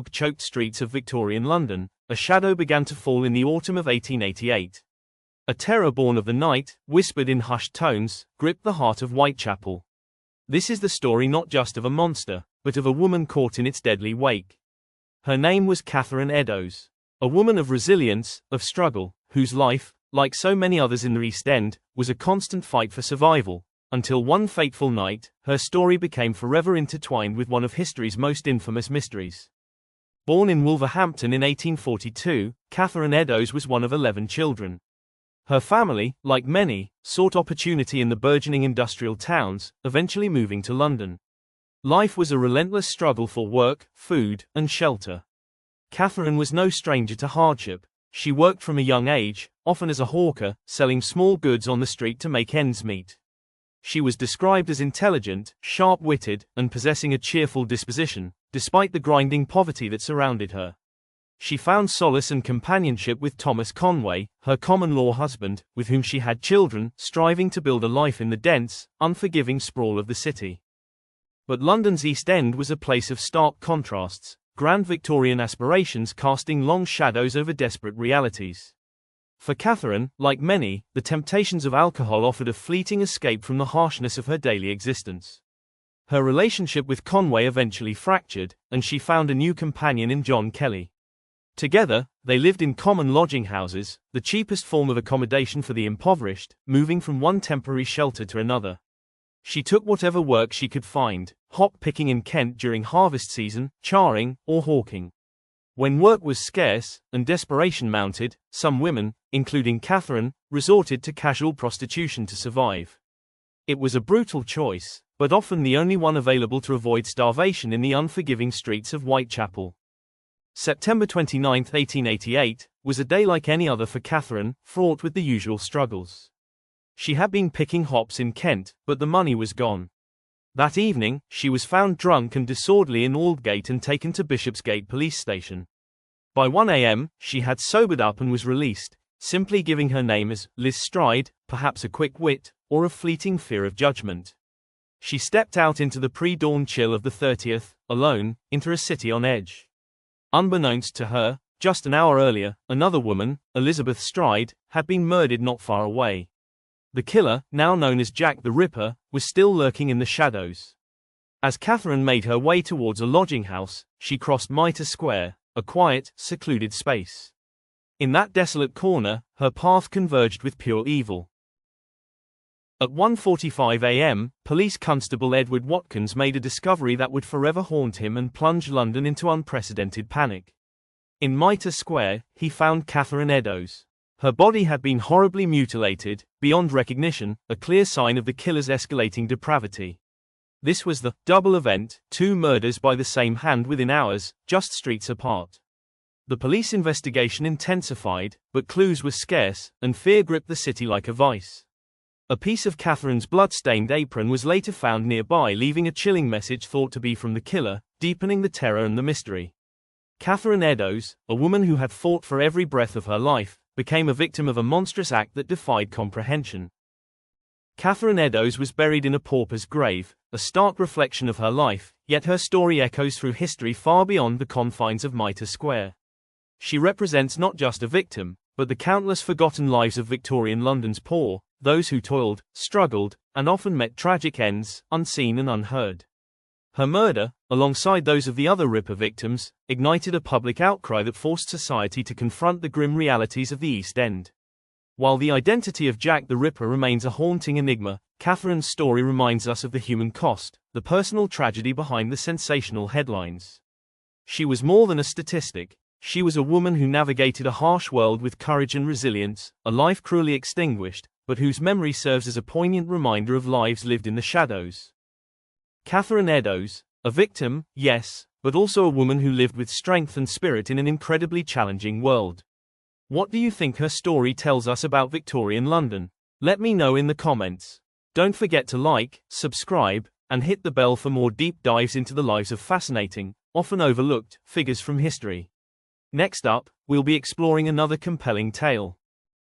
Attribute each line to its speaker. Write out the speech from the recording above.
Speaker 1: fog-choked streets of Victorian London, a shadow began to fall in the autumn of 1888. A terror born of the night, whispered in hushed tones, gripped the heart of Whitechapel. This is the story not just of a monster, but of a woman caught in its deadly wake. Her name was Catherine Eddowes, a woman of resilience, of struggle, whose life, like so many others in the East End, was a constant fight for survival, until one fateful night, her story became forever intertwined with one of history's most infamous mysteries. Born in Wolverhampton in 1842, Catherine Eddowes was one of 11 children. Her family, like many, sought opportunity in the burgeoning industrial towns, eventually moving to London. Life was a relentless struggle for work, food, and shelter. Catherine was no stranger to hardship. She worked from a young age, often as a hawker, selling small goods on the street to make ends meet. She was described as intelligent, sharp-witted, and possessing a cheerful disposition, despite the grinding poverty that surrounded her. She found solace and companionship with Thomas Conway, her common-law husband, with whom she had children, striving to build a life in the dense, unforgiving sprawl of the city. But London's East End was a place of stark contrasts, grand Victorian aspirations casting long shadows over desperate realities. For Catherine, like many, the temptations of alcohol offered a fleeting escape from the harshness of her daily existence. Her relationship with Conway eventually fractured, and she found a new companion in John Kelly. Together, they lived in common lodging houses, the cheapest form of accommodation for the impoverished, moving from one temporary shelter to another. She took whatever work she could find, hop picking in Kent during harvest season, charring, or hawking. When work was scarce, and desperation mounted, some women, including Catherine, resorted to casual prostitution to survive. It was a brutal choice, but often the only one available to avoid starvation in the unforgiving streets of Whitechapel. September 29, 1888, was a day like any other for Catherine, fraught with the usual struggles. She had been picking hops in Kent, but the money was gone. That evening, she was found drunk and disorderly in Aldgate and taken to Bishopsgate police station. By 1 a.m., she had sobered up and was released, simply giving her name as Liz Stride, perhaps a quick wit, or a fleeting fear of judgment. She stepped out into the pre-dawn chill of the 30th, alone, into a city on edge. Unbeknownst to her, just an hour earlier, another woman, Elizabeth Stride, had been murdered not far away. The killer, now known as Jack the Ripper, was still lurking in the shadows. As Catherine made her way towards a lodging house, she crossed Mitre Square, a quiet, secluded space. In that desolate corner, her path converged with pure evil. At 1:45 a.m., Police Constable Edward Watkins made a discovery that would forever haunt him and plunge London into unprecedented panic. In Mitre Square, he found Catherine Eddowes. Her body had been horribly mutilated, beyond recognition, a clear sign of the killer's escalating depravity. This was the double event, two murders by the same hand within hours, just streets apart. The police investigation intensified, but clues were scarce, and fear gripped the city like a vice. A piece of Catherine's blood-stained apron was later found nearby, leaving a chilling message thought to be from the killer, deepening the terror and the mystery. Catherine Eddowes, a woman who had fought for every breath of her life, became a victim of a monstrous act that defied comprehension. Catherine Eddowes was buried in a pauper's grave, a stark reflection of her life, yet her story echoes through history far beyond the confines of Mitre Square. She represents not just a victim, but the countless forgotten lives of Victorian London's poor, those who toiled, struggled, and often met tragic ends, unseen and unheard. Her murder, alongside those of the other Ripper victims, ignited a public outcry that forced society to confront the grim realities of the East End. While the identity of Jack the Ripper remains a haunting enigma, Catherine's story reminds us of the human cost, the personal tragedy behind the sensational headlines. She was more than a statistic. She was a woman who navigated a harsh world with courage and resilience, a life cruelly extinguished, but whose memory serves as a poignant reminder of lives lived in the shadows. Catherine Eddowes, a victim, yes, but also a woman who lived with strength and spirit in an incredibly challenging world. What do you think her story tells us about Victorian London? Let me know in the comments. Don't forget to like, subscribe, and hit the bell for more deep dives into the lives of fascinating, often overlooked, figures from history. Next up, we'll be exploring another compelling tale.